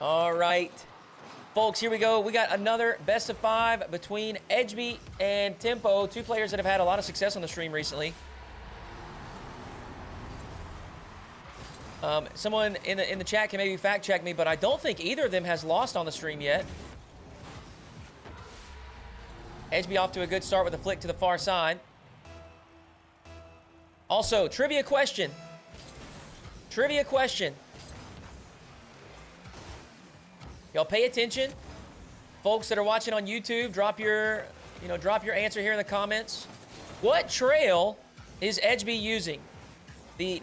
All right. Folks, here we go. We got another best of 5 between Ejby and TempoH, two players that have had a lot of success on the stream recently. Someone in the chat can maybe fact check me, but I don't think either of them has lost on the stream yet. Ejby off to a good start with a flick to the far side. Also, trivia question. Trivia question. Y'all pay attention. Folks that are watching on YouTube, drop your answer here in the comments. What trail is Ejby using?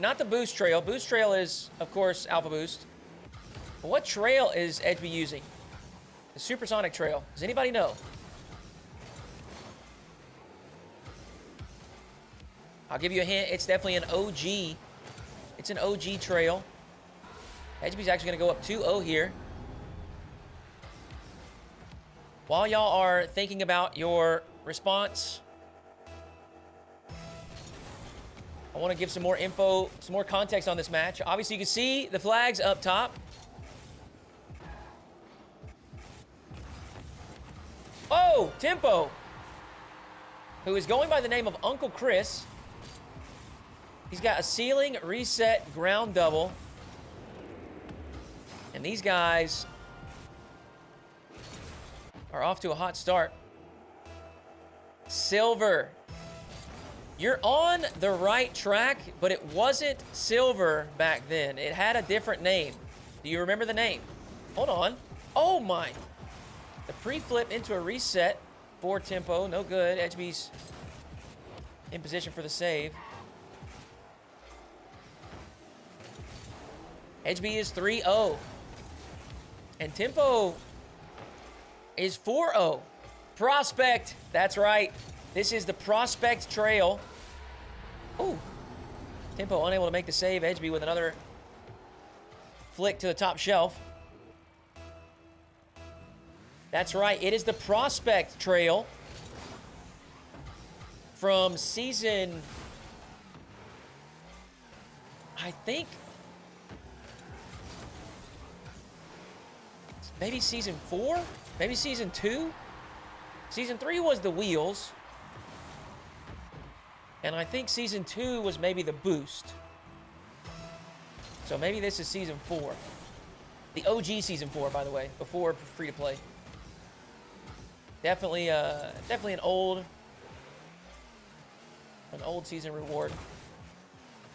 Not the boost trail. Boost trail is, of course, Alpha Boost. But what trail is Ejby using? The Supersonic trail. Does anybody know? I'll give you a hint. It's definitely an OG. It's an OG trail. Ejby's actually going to go up 2-0 here. While y'all are thinking about your response, I want to give some more info, some more context on this match. Obviously, you can see the flags up top. Oh, TempoH, who is going by the name of Uncle Chris. He's got a ceiling reset ground double. And these guys are off to a hot start. Silver. You're on the right track, but it wasn't Silver back then. It had a different name. Do you remember the name? Hold on. Oh my. The pre-flip into a reset for TempoH. No good. Ejby's in position for the save. Ejby is 3-0. And TempoH is 4-0. Prospect. That's right. This is the Prospect Trail. Ooh. TempoH unable to make the save. Ejby with another flick to the top shelf. That's right. It is the Prospect Trail from season, I think, maybe season 4? Maybe season 2? Season 3 was the wheels. And I think season 2 was maybe the boost. So maybe this is season 4. The OG season 4, by the way, before free to play. Definitely an old season reward.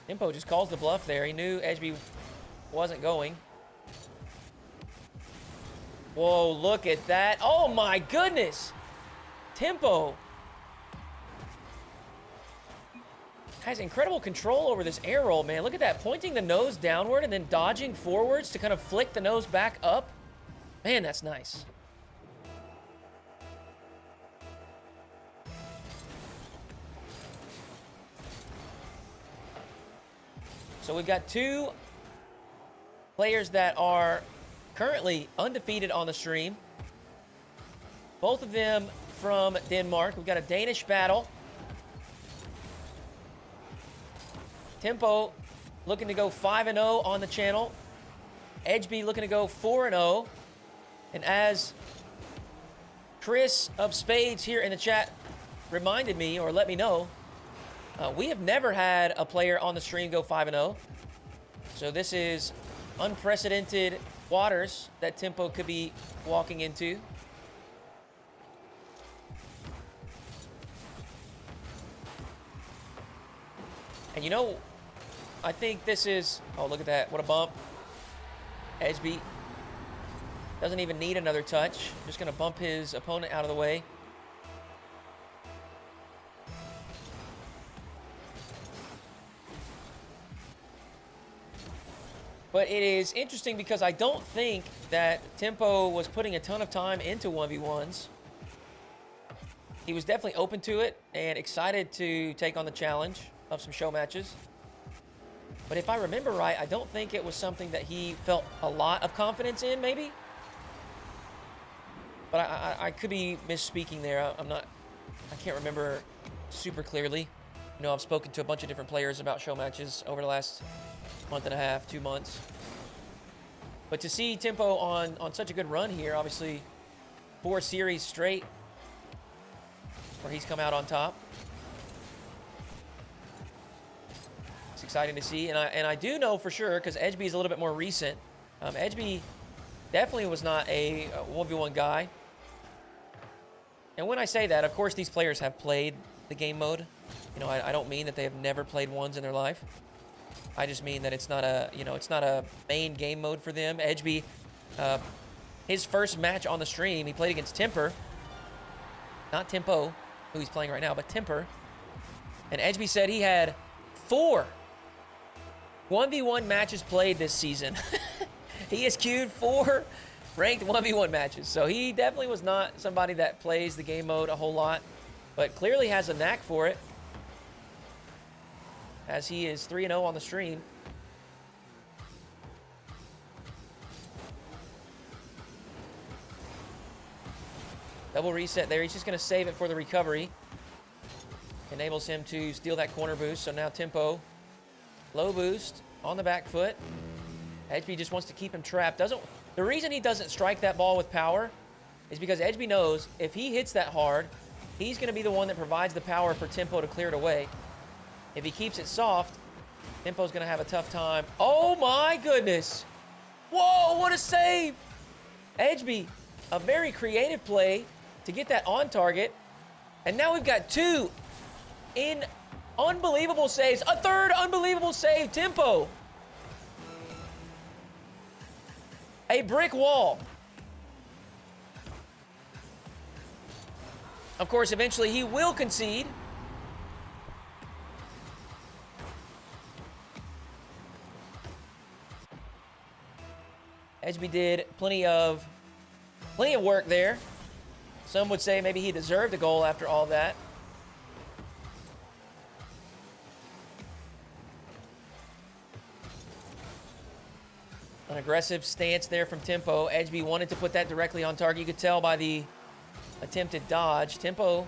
TempoH just calls the bluff there. He knew Ejby wasn't going. Whoa, look at that. Oh my goodness. TempoH has incredible control over this air roll, man. Look at that. Pointing the nose downward and then dodging forwards to kind of flick the nose back up. Man, that's nice. So we've got two players that are currently undefeated on the stream. Both of them from Denmark. We've got a Danish battle. TempoH looking to go 5-0 on the channel. Ejby looking to go 4-0. And as Chris of Spades here in the chat reminded me, or let me know, we have never had a player on the stream go 5-0. So this is unprecedented waters that TempoH could be walking into. And you know, I think this is... Oh, look at that. What a bump. Ejby doesn't even need another touch. Just going to bump his opponent out of the way. But it is interesting because I don't think that TempoH was putting a ton of time into 1v1s. He was definitely open to it and excited to take on the challenge of some show matches. But if I remember right, I don't think it was something that he felt a lot of confidence in, maybe. But I could be misspeaking there. I can't remember super clearly. You know, I've spoken to a bunch of different players about show matches over the last month and a half, 2 months. But to see Tempo on such a good run here, obviously 4 series straight where he's come out on top. It's exciting to see. And I do know for sure, because Ejby is a little bit more recent, Ejby definitely was not a 1v1 guy. And when I say that, of course, these players have played the game mode. You know, I don't mean that they have never played ones in their life. I just mean that it's not a, you know, it's not a main game mode for them. Ejby, his first match on the stream, he played against Temper. Not TempoH, who he's playing right now, but Temper. And Ejby said he had 4 1v1 matches played this season. He has queued 4 ranked 1v1 matches. So he definitely was not somebody that plays the game mode a whole lot, but clearly has a knack for it, as he is 3-0 on the stream. Double reset there. He's just going to save it for the recovery. Enables him to steal that corner boost. So now TempoH, low boost on the back foot. Ejby just wants to keep him trapped. The reason he doesn't strike that ball with power is because Ejby knows if he hits that hard, he's going to be the one that provides the power for TempoH to clear it away. If he keeps it soft, TempoH's going to have a tough time. Oh my goodness. Whoa, what a save. Ejby, a very creative play to get that on target. And now we've got 2 in unbelievable saves. A third unbelievable save. TempoH. A brick wall. Of course, eventually he will concede. Ejby did plenty of work there. Some would say maybe he deserved a goal after all that. An aggressive stance there from TempoH. Ejby wanted to put that directly on target. You could tell by the attempted dodge. TempoH,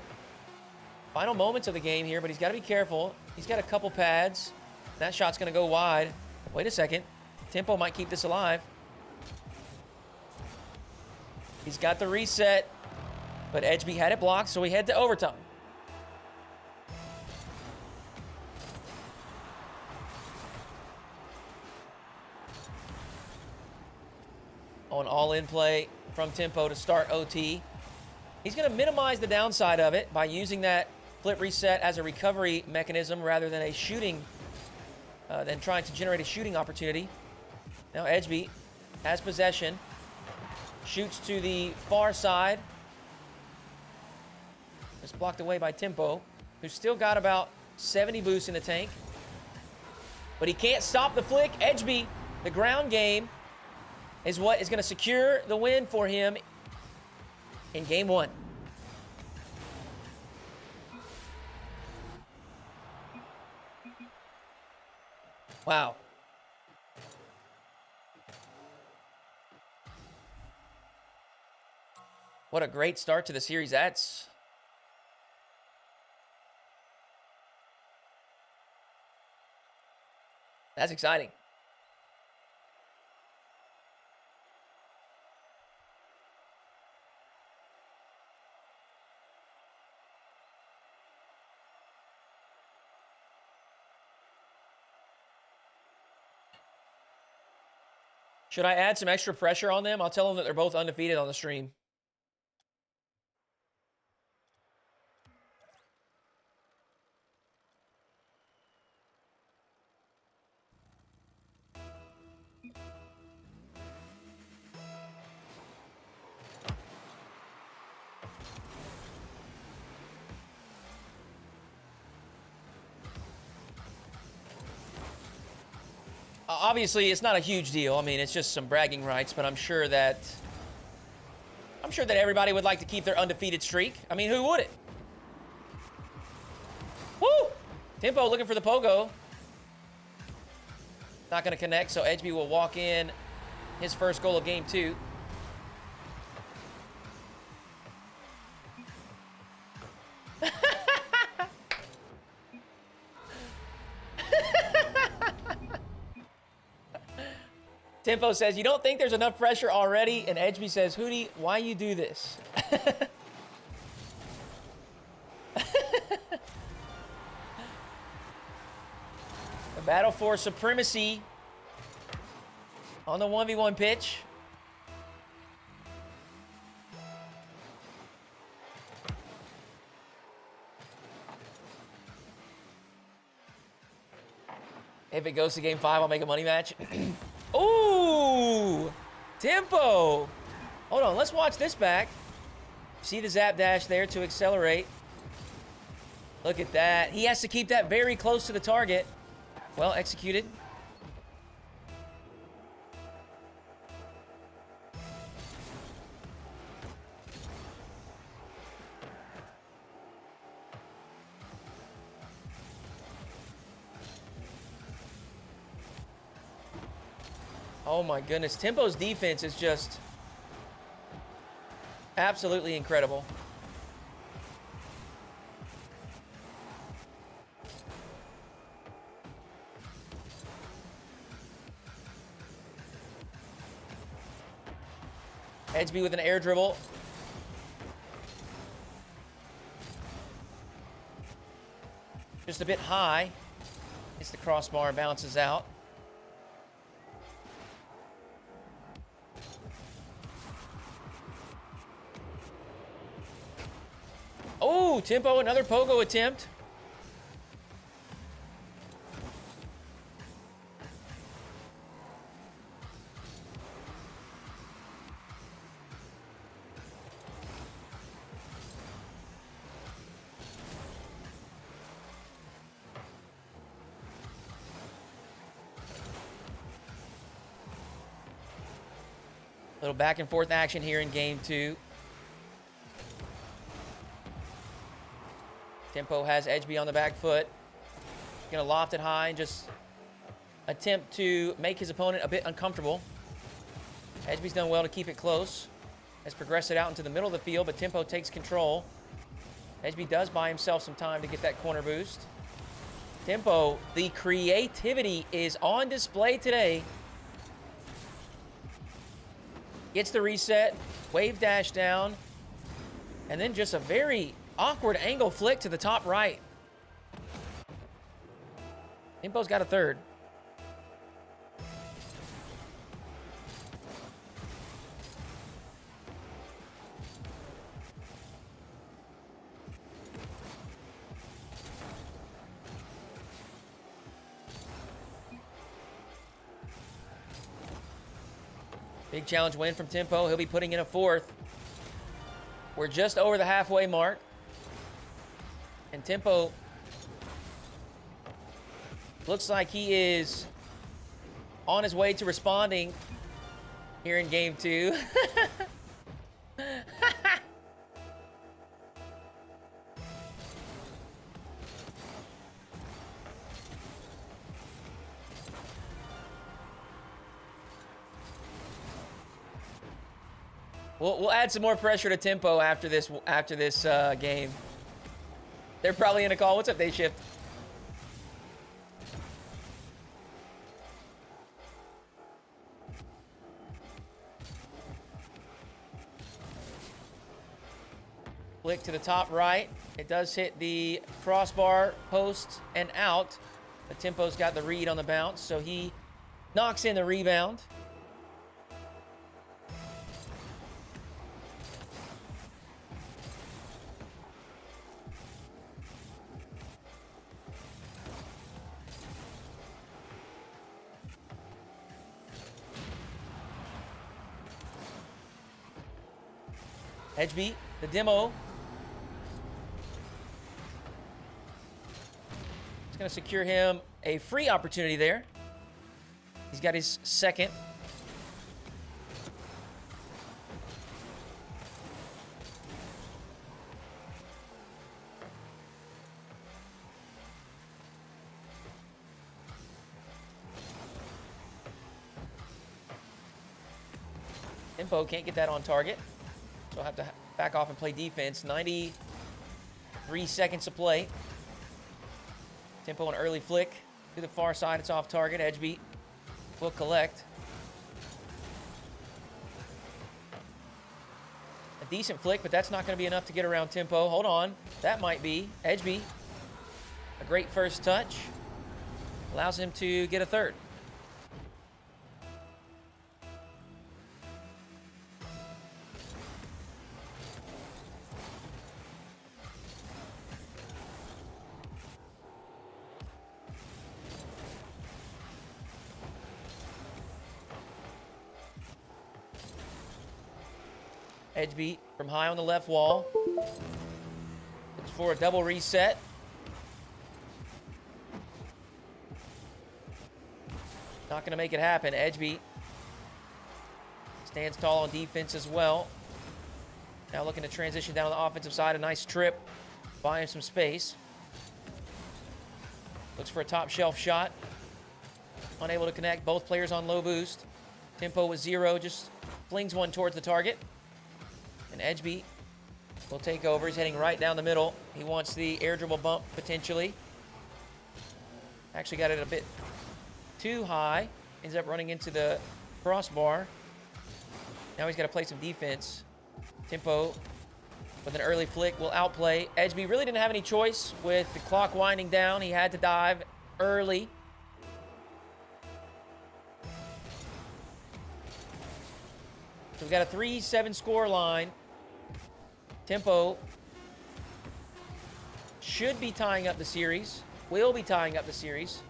final moments of the game here, but he's got to be careful. He's got a couple pads. That shot's going to go wide. Wait a second. TempoH might keep this alive. He's got the reset, but Ejby had it blocked, so we head to overtime. On all-in play from TempoH to start OT. He's going to minimize the downside of it by using that flip reset as a recovery mechanism rather than a shooting, than trying to generate a shooting opportunity. Now Ejby has possession. Shoots to the far side. It's blocked away by TempoH, who's still got about 70 boosts in the tank. But he can't stop the flick. Ejby, the ground game, is what is going to secure the win for him in game 1. Wow. What a great start to the series. That's exciting. Should I add some extra pressure on them? I'll tell them that they're both undefeated on the stream. Obviously, it's not a huge deal. I mean, it's just some bragging rights, but I'm sure that everybody would like to keep their undefeated streak. I mean, who wouldn't? Woo! TempoH looking for the pogo. Not going to connect, so Ejby will walk in his first goal of game 2. Tempo says, you don't think there's enough pressure already? And Ejby says, Hoodie, why you do this? The battle for supremacy on the 1v1 pitch. If it goes to game 5, I'll make a money match. Ooh! Tempo! Hold on, let's watch this back. See the zap dash there to accelerate. Look at that. He has to keep that very close to the target. Well executed. Oh my goodness, Tempo's defense is just absolutely incredible. Ejby with an air dribble. Just a bit high. Hits the crossbar and bounces out. Oh, Tempo, another pogo attempt. Little back and forth action here in game 2. Tempo has Ejby on the back foot. Gonna loft it high and just attempt to make his opponent a bit uncomfortable. Ejby's done well to keep it close. Has progressed it out into the middle of the field, but Tempo takes control. Ejby does buy himself some time to get that corner boost. Tempo, the creativity is on display today. Gets the reset, wave dash down, and then just a very awkward angle flick to the top right. Tempo's got a third. Big challenge win from Tempo. He'll be putting in a fourth. We're just over the halfway mark. And Tempo looks like he is on his way to responding here in game 2. We'll add some more pressure to Tempo after this game. They're probably in a call. What's up, Day Shift? Flick to the top right. It does hit the crossbar, post, and out. The Tempo's got the read on the bounce, so he knocks in the rebound. Ejby, the demo. It's going to secure him a free opportunity there. He's got his second. Tempo can't get that on target. So I'll have to back off and play defense. 93 seconds to play. Tempo an early flick to the far side. It's off target. Ejby will collect. decent flick, but that's not going to be enough to get around Tempo. Hold on. That might be Ejby. A great first touch. Allows him to get a third. Ejby from high on the left wall. Looks for a double reset. Not going to make it happen. Ejby stands tall on defense as well. Now looking to transition down on the offensive side. A nice trip, buying some space. Looks for a top shelf shot. Unable to connect. Both players on low boost. Tempo with 0, just flings one towards the target. And Ejby will take over. He's heading right down the middle. He wants the air dribble bump, potentially. Actually got it a bit too high. Ends up running into the crossbar. Now he's got to play some defense. Tempo with an early flick will outplay. Ejby really didn't have any choice with the clock winding down. He had to dive early. So we've got a 3-7 score line. Tempo should be tying up the series. Will be tying up the series.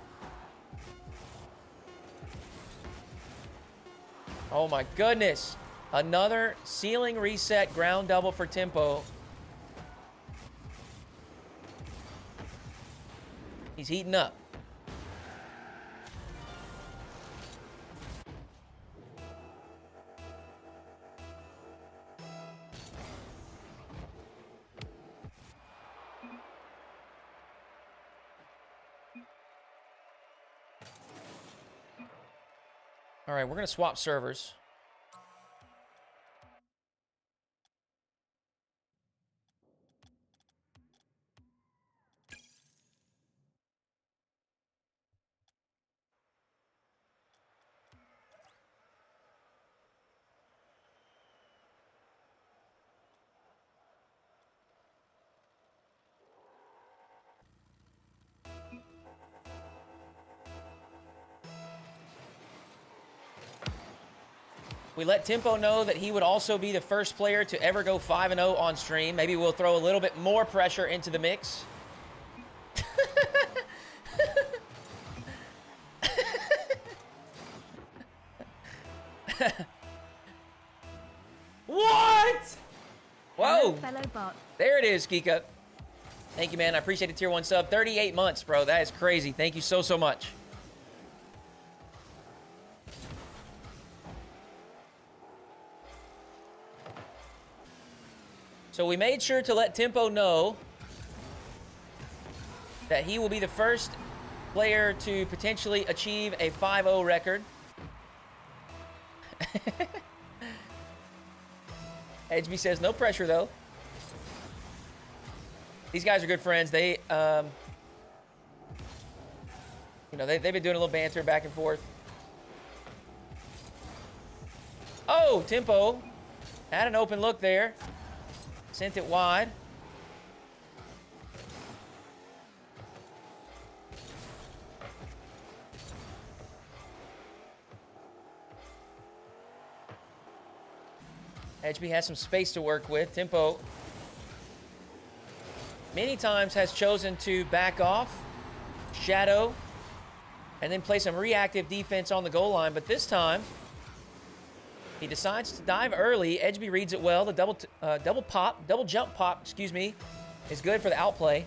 Oh my goodness. Another ceiling reset ground double for Tempo. He's heating up. All right, we're going to swap servers. We let Tempo know that he would also be the first player to ever go 5-0 on stream. Maybe we'll throw a little bit more pressure into the mix. What? Whoa. Fellow bot. There it is, Kika. Thank you, man. I appreciate the tier 1 sub. 38 months, bro. That is crazy. Thank you so, so much. So we made sure to let Tempo know that he will be the first player to potentially achieve a 5-0 record. Ejby says, no pressure, though. These guys are good friends. They, you know, they've been doing a little banter back and forth. Oh, Tempo had an open look there. Sent it wide. Ejby has some space to work with. Tempo many times has chosen to back off, shadow, and then play some reactive defense on the goal line. But this time, he decides to dive early. Ejby reads it well. The double jump pop, excuse me, is good for the outplay.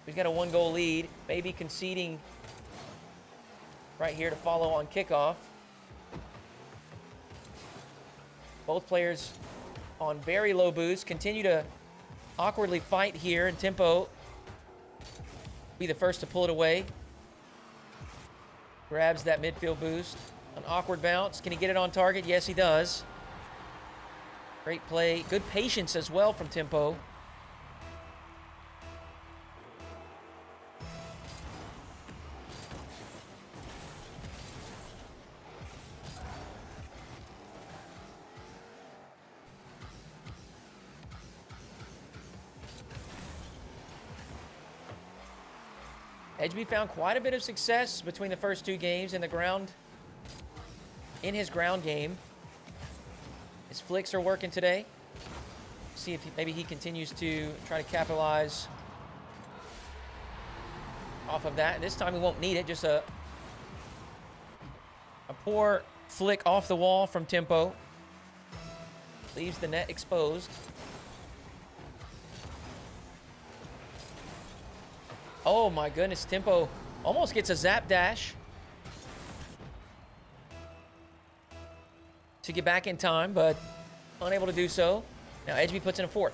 We've got a 1-goal lead. Maybe conceding right here to follow on kickoff. Both players on very low boost. Continue to awkwardly fight here, and Tempo be the first to pull it away. Grabs that midfield boost. An awkward bounce. Can he get it on target? Yes, he does. Great play. Good patience as well from Tempo. Ejby found quite a bit of success between the first 2 games in his ground game. His flicks are working today. See if maybe he continues to try to capitalize off of that. This time he won't need it. Just a poor flick off the wall from Tempo. Leaves the net exposed. Oh my goodness, Tempo almost gets a zap dash to get back in time, but unable to do so. Now Ejby puts in a 4th.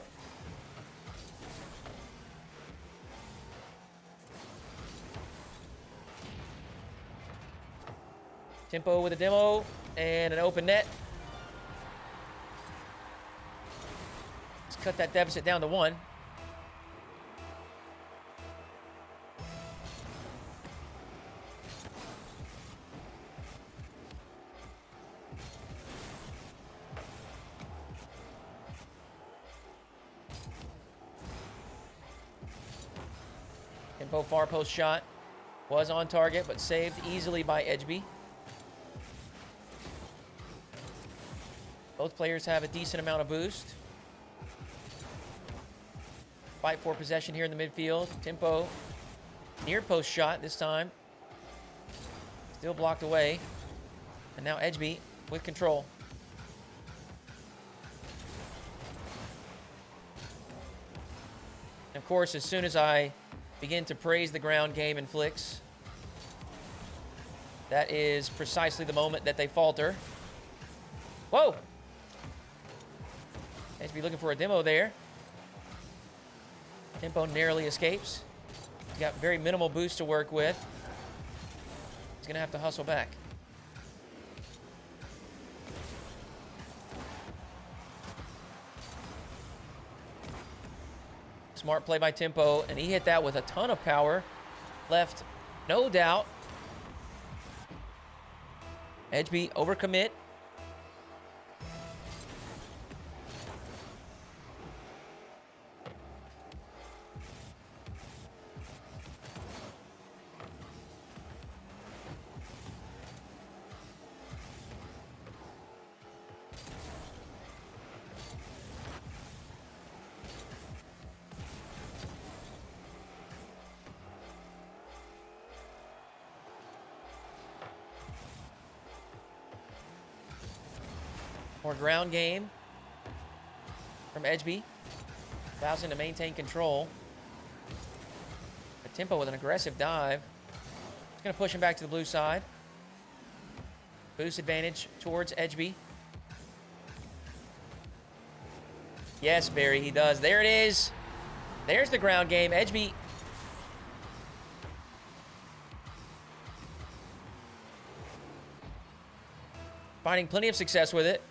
Tempo with a demo and an open net. Let's cut that deficit down to 1. Tempo far post shot was on target, but saved easily by Ejby. Both players have a decent amount of boost. Fight for possession here in the midfield. Tempo near post shot this time. Still blocked away. And now Ejby with control. And of course, as soon as I begin to praise the ground game and flicks, that is precisely the moment that they falter. Whoa! Ejby looking for a demo there. Tempo narrowly escapes. He's got very minimal boost to work with. He's going to have to hustle back. Smart play by Tempo, and he hit that with a ton of power. Left, no doubt. Ejby overcommit. More ground game from Ejby. Thousand to maintain control. But Tempo with an aggressive dive. It's going to push him back to the blue side. Boost advantage towards Ejby. Yes, Barry, he does. There it is. There's the ground game. Ejby finding plenty of success with it.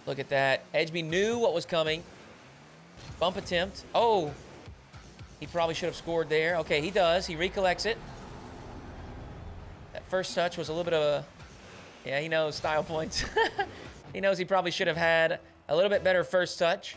Look at that. Ejby knew what was coming. Bump attempt. Oh, he probably should have scored there. Okay, he does. He recollects it. That first touch was a little bit of a... Yeah, he knows style points. He knows he probably should have had a little bit better first touch.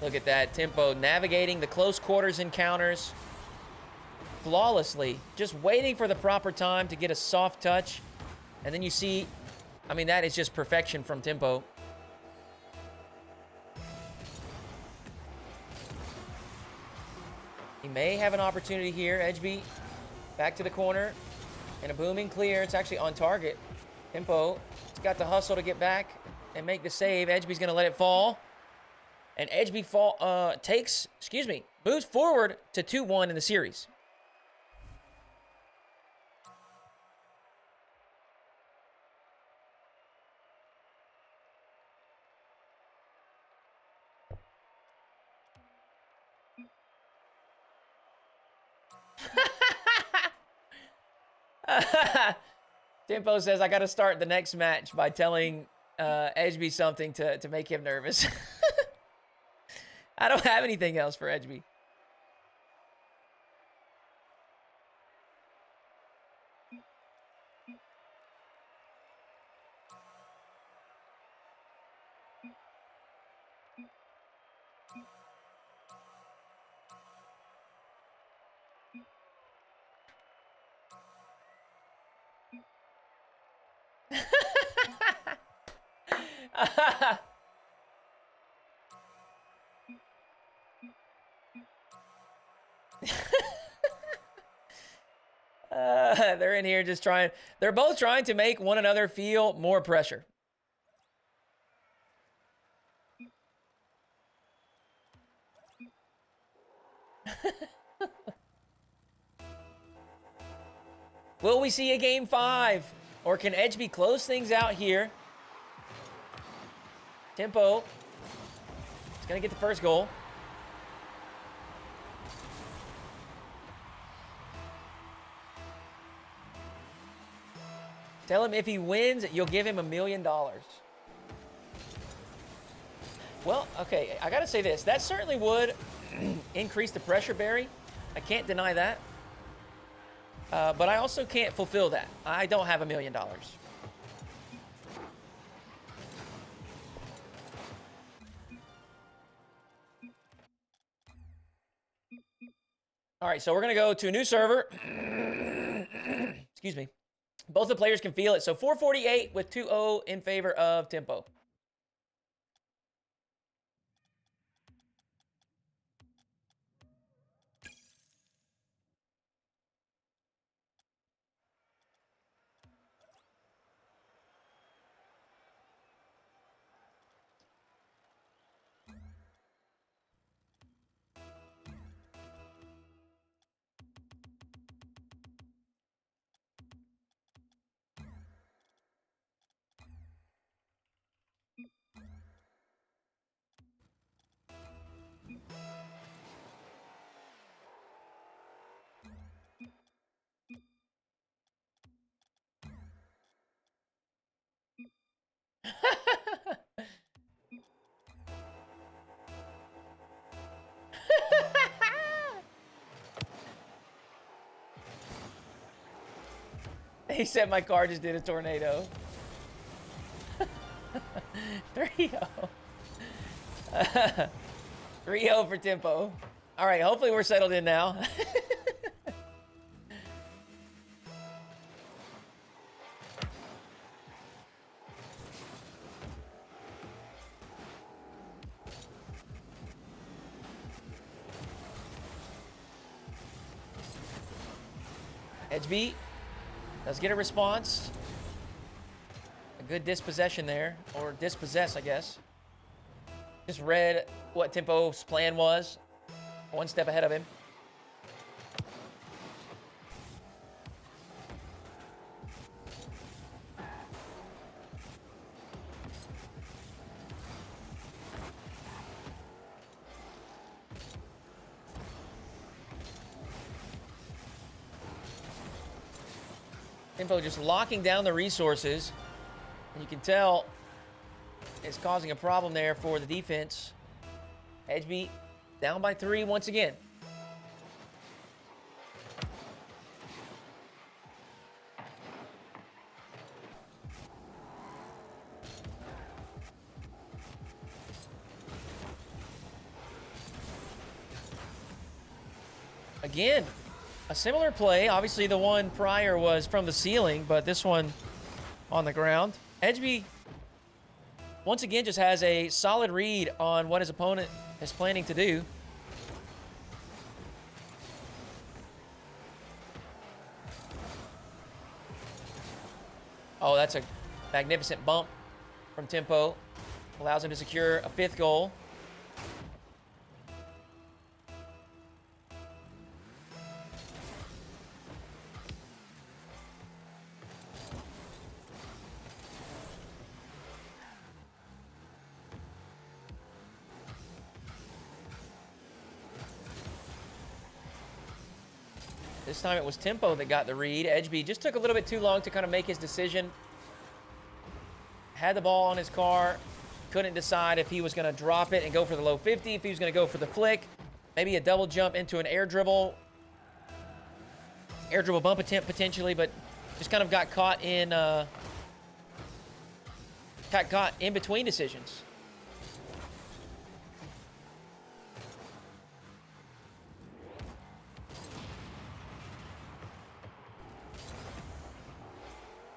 Look at that. Tempo navigating the close quarters encounters flawlessly. Just waiting for the proper time to get a soft touch. And then you see, I mean, that is just perfection from Tempo. He may have an opportunity here. Ejby back to the corner. And a booming clear. It's actually on target. Tempo, he's got the hustle to get back and make the save. Ejby's going to let it fall. And Ejby Moves forward to 2-1 in the series. Tempo says, I got to start the next match by telling Ejby something to make him nervous. I don't have anything else for Ejby. They're in here just trying. They're both trying to make one another feel more pressure. Will we see a game 5? Or can Ejby close things out here? Tempo is going to get the first goal. Tell him if he wins, you'll give him $1 million. Well, okay, I got to say this. That certainly would increase the pressure, Barry. I can't deny that. But I also can't fulfill that. I don't have $1 million. All right, so we're going to go to a new server. Excuse me. Both the players can feel it. So 448 with 2-0 in favor of Tempo. He said my car just did a tornado. 3-0. 3-0 for Tempo. All right, hopefully we're settled in now. Ejby does get a response. A good dispossession there, or dispossess, I guess. Just read what Tempo's plan was. One step ahead of him. Tempo just locking down the resources. And you can tell it's causing a problem there for the defense. Ejby down by 3 once again. Again, a similar play. Obviously, the one prior was from the ceiling, but this one on the ground. Ejby, once again, just has a solid read on what his opponent is planning to do. Oh, that's a magnificent bump from Tempo. Allows him to secure a 5th goal. This time it was TempoH that got the read. Ejby just took a little bit too long to kind of make his decision. Had the ball on his car. Couldn't decide if he was going to drop it and go for the low 50, if he was going to go for the flick. Maybe a double jump into an air dribble. Air dribble bump attempt potentially, but just kind of got caught in between decisions.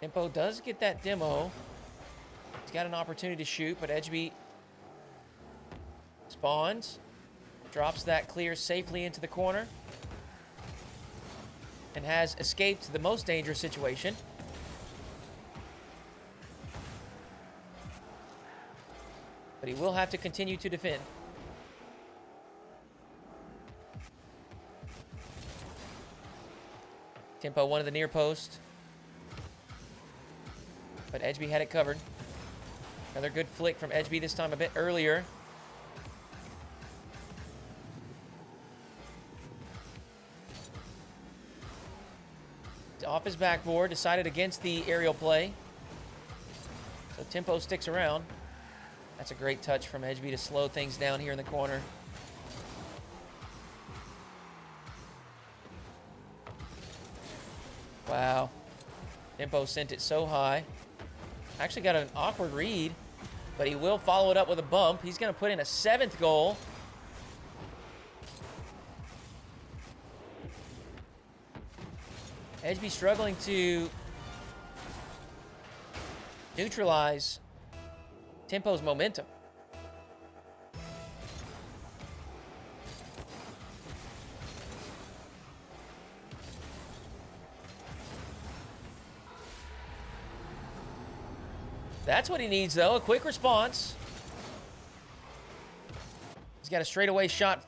TempoH does get that demo. He's got an opportunity to shoot, but Ejby spawns, drops that clear safely into the corner, and has escaped the most dangerous situation. But he will have to continue to defend. TempoH one of the near post. But Ejby had it covered. Another good flick from Ejby, this time a bit earlier. Off his backboard, decided against the aerial play. So TempoH sticks around. That's a great touch from Ejby to slow things down here in the corner. Wow. TempoH sent it so high. Actually got an awkward read, but he will follow it up with a bump. He's going to put in a 7th goal. Ejby struggling to neutralize TempoH's momentum. That's what he needs, though, a quick response. He's got a straightaway shot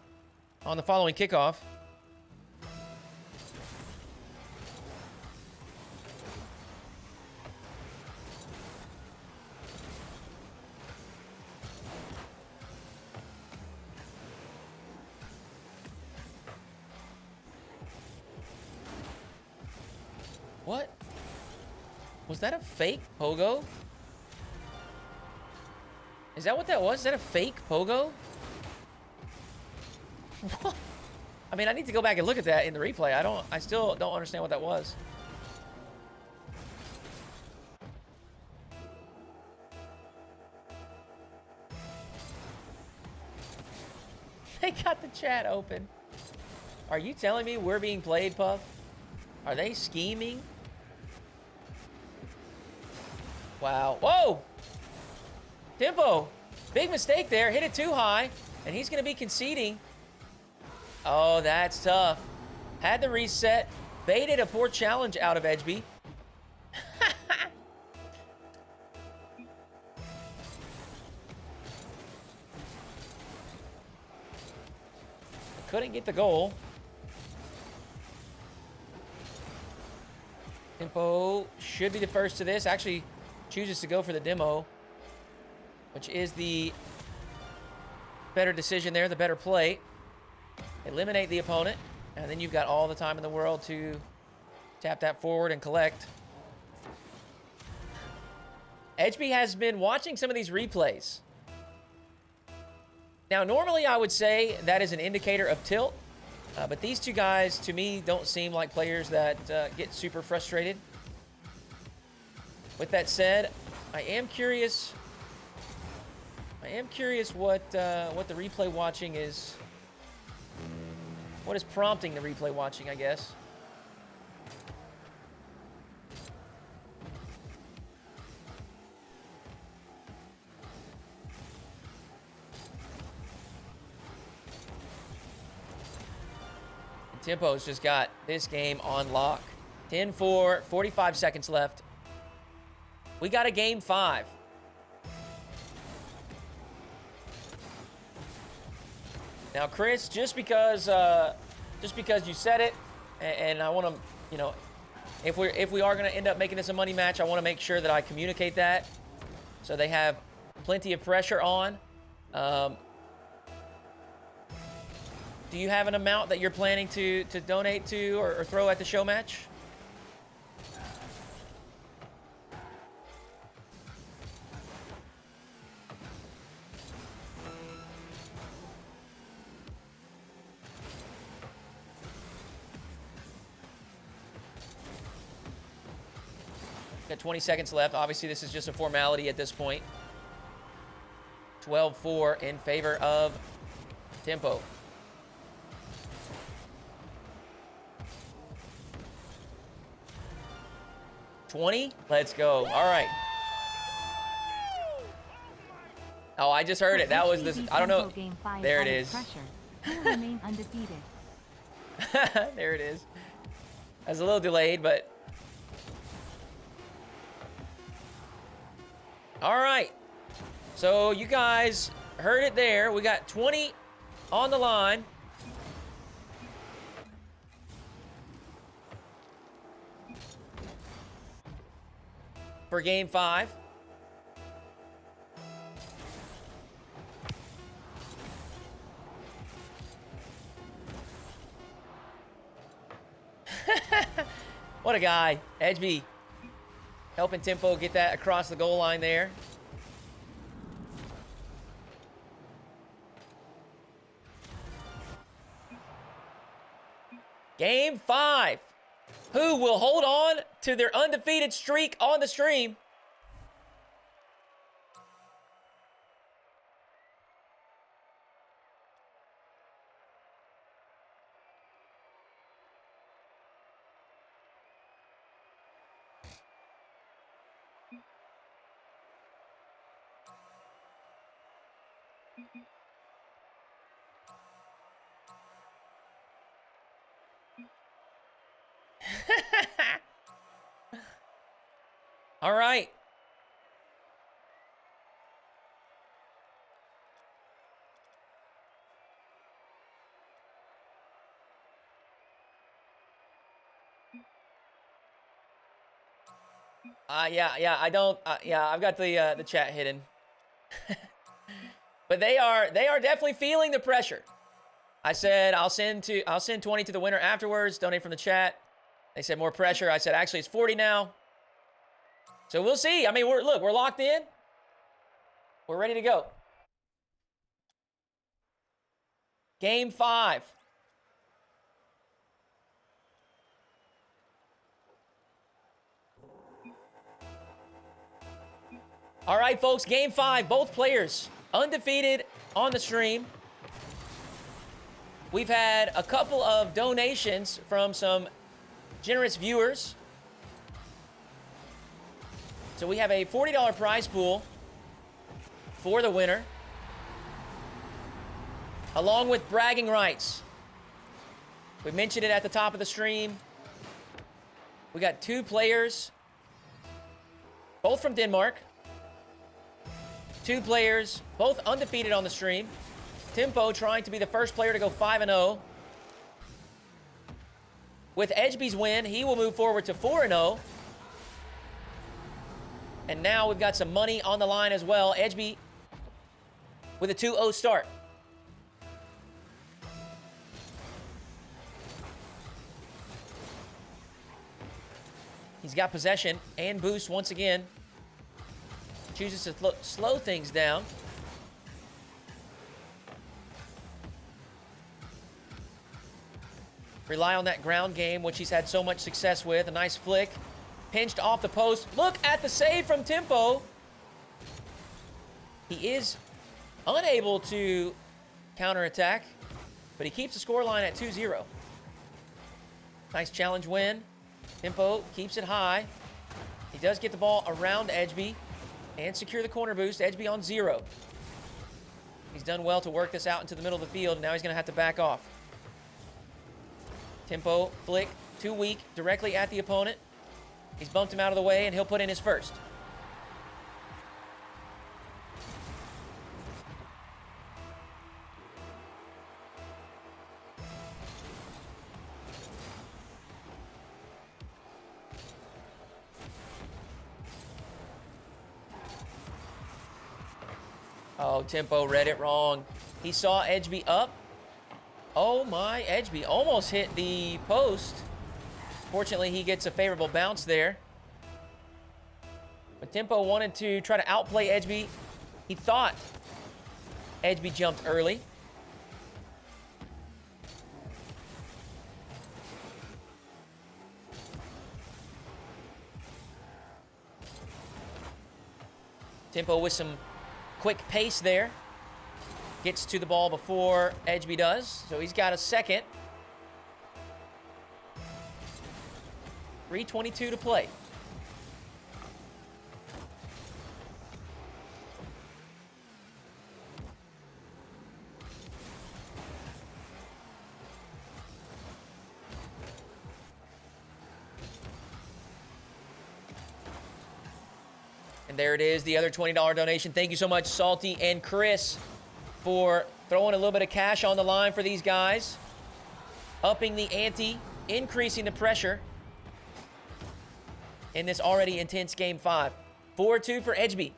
on the following kickoff. What? Was that a fake pogo? Is that what that was? Is that a fake pogo? What? I mean, I need to go back and look at that in the replay. I still don't understand what that was. They got the chat open. Are you telling me we're being played, Puff? Are they scheming? Wow. Whoa! TempoH, big mistake there. Hit it too high, and he's going to be conceding. Oh, that's tough. Had the reset. Baited a poor challenge out of Ejby. Couldn't get the goal. TempoH should be the first to this. Actually, chooses to go for the demo, which is the better decision there, the better play. Eliminate the opponent, and then you've got all the time in the world to tap that forward and collect. Ejby has been watching some of these replays. Now, normally I would say that is an indicator of tilt, but these two guys, to me, don't seem like players that get super frustrated. With that said, I am curious what the replay watching is. What is prompting the replay watching, I guess. TempoH's just got this game on lock. 10-4, 45 seconds left. We got a game 5. Now, Chris, just because you said it, and I want to, you know, if we are going to end up making this a money match, I want to make sure that I communicate that, so they have plenty of pressure on. do you have an amount that you're planning to donate to or throw at the show match? Got 20 seconds left. Obviously, this is just a formality at this point. 12-4 in favor of Tempo. $20. Let's go. All right. Oh, I just heard it. That was this. I don't know. There it is. Remain undefeated. There it is. I was a little delayed, but. All right. So you guys heard it there. We got 20 on the line. For game 5. What a guy. Ejby helping Tempo get that across the goal line there. Game 5. Who will hold on to their undefeated streak on the stream? All right. Yeah, I don't, yeah, I've got the chat hidden. But they are definitely feeling the pressure. I said, I'll send 20 to the winner afterwards, donate from the chat. They said more pressure. I said, actually, it's 40 now. So we'll see. I mean, we're locked in. We're ready to go. Game 5. All right, folks, game 5. Both players undefeated on the stream. We've had a couple of donations from some generous viewers. So we have a $40 prize pool for the winner, along with bragging rights. We mentioned it at the top of the stream. We got 2 players, both from Denmark. 2 players, both undefeated on the stream. Tempo trying to be the first player to go 5-0. With Ejby's win, he will move forward to 4-0. And now we've got some money on the line as well. Ejby with a 2-0 start. He's got possession and boost once again. Chooses to slow things down. Rely on that ground game, which he's had so much success with. A nice flick. Pinched off the post. Look at the save from Tempo. He is unable to counterattack, but he keeps the scoreline at 2-0. Nice challenge win. Tempo keeps it high. He does get the ball around Ejby and secure the corner boost. Ejby on 0. He's done well to work this out into the middle of the field. Now he's going to have to back off. Tempo flick, too weak, directly at the opponent. He's bumped him out of the way, and he'll put in his first. Oh, Tempo read it wrong. He saw Ejby up, Oh my, Ejby almost hit the post. Fortunately, he gets a favorable bounce there. But Tempo wanted to try to outplay Ejby. He thought Ejby jumped early. Tempo with some quick pace there. Gets to the ball before Ejby does. So he's got a second. 3:22 to play. And there it is, the other $20 donation. Thank you so much, Salty and Chris, for throwing a little bit of cash on the line for these guys. Upping the ante, increasing the pressure in this already intense Game 5. 4-2 for Ejby.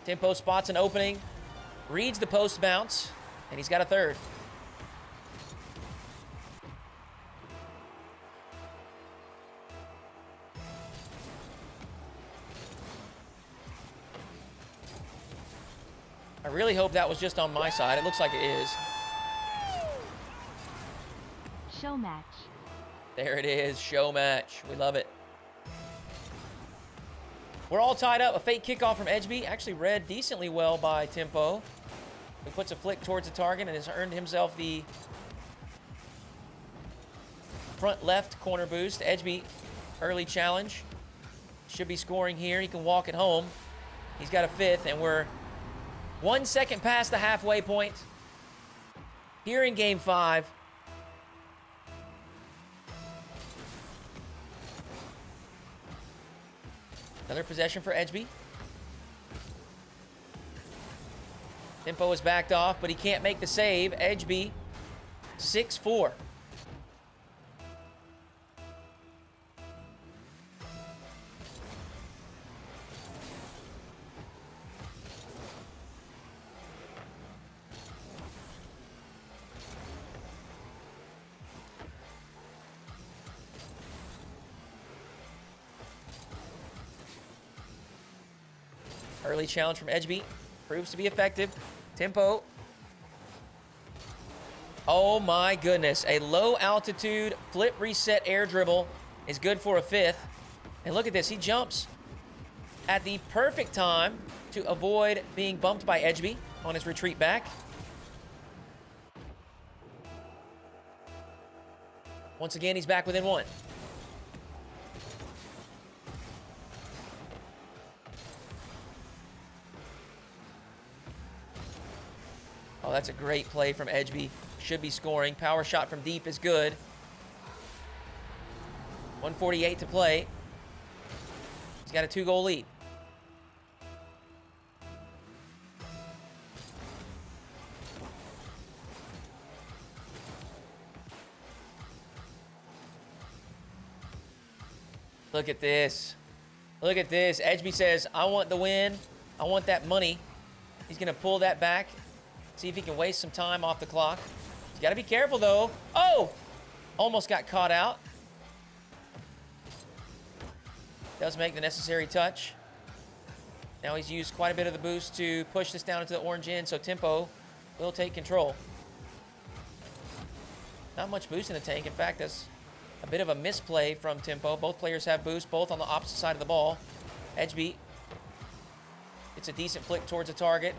Tempo spots an opening, reads the post bounce, and he's got a third. I really hope that was just on my side. It looks like it is. Showmatch. There it is, Showmatch. We love it. We're all tied up. A fake kickoff from Ejby. Actually read decently well by Tempo. He puts a flick towards the target and has earned himself the front left corner boost. Ejby, early challenge. Should be scoring here. He can walk it home. He's got a fifth, and we're 1 second past the halfway point here in Game 5. Another possession for Ejby. Tempo is backed off, but he can't make the save. Ejby, 6-4. Early challenge from Ejby. Proves to be effective. Tempo. Oh my goodness. A low altitude flip reset air dribble is good for a fifth. And look at this. He jumps at the perfect time to avoid being bumped by Ejby on his retreat back. Once again, he's back within one. Oh, that's a great play from Ejby. Should be scoring. Power shot from deep is good. 1:48 to play. He's got a 2-goal lead. Look at this. Look at this. Ejby says, I want the win. I want that money. He's going to pull that back. See if he can waste some time off the clock. He's got to be careful, though. Oh! Almost got caught out. Does make the necessary touch. Now he's used quite a bit of the boost to push this down into the orange end, so Tempo will take control. Not much boost in the tank. In fact, that's a bit of a misplay from Tempo. Both players have boost, both on the opposite side of the ball. Ejby. It's a decent flick towards the target.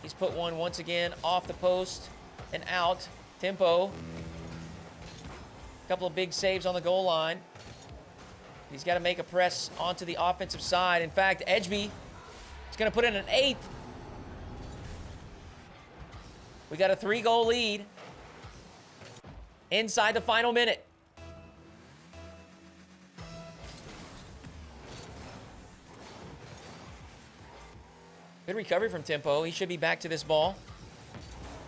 He's put one once again off the post and out. Tempo. A couple of big saves on the goal line. He's got to make a press onto the offensive side. In fact, Ejby is going to put in an eighth. We got a 3-goal lead inside the final minute. Good recovery from Tempo. He should be back to this ball.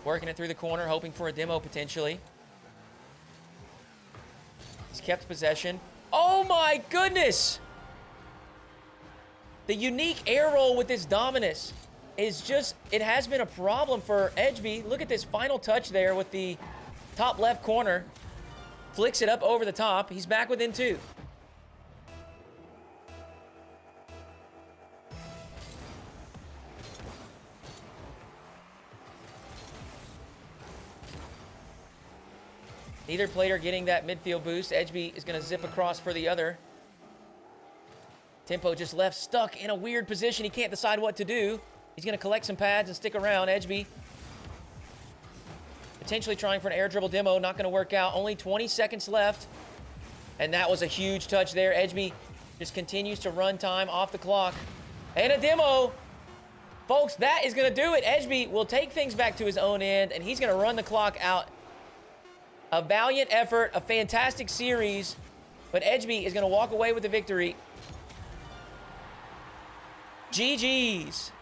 Working it through the corner, hoping for a demo potentially. He's kept possession. Oh my goodness! The unique air roll with this Dominus is just, it has been a problem for Ejby. Look at this final touch there with the top left corner. Flicks it up over the top. He's back within 2. Neither player getting that midfield boost. Ejby is going to zip across for the other. Tempo just left stuck in a weird position. He can't decide what to do. He's going to collect some pads and stick around. Ejby potentially trying for an air dribble demo. Not going to work out. Only 20 seconds left. And that was a huge touch there. Ejby just continues to run time off the clock. And a demo. Folks, that is going to do it. Ejby will take things back to his own end, and he's going to run the clock out. A valiant effort, a fantastic series, but Ejby is going to walk away with the victory. GG's.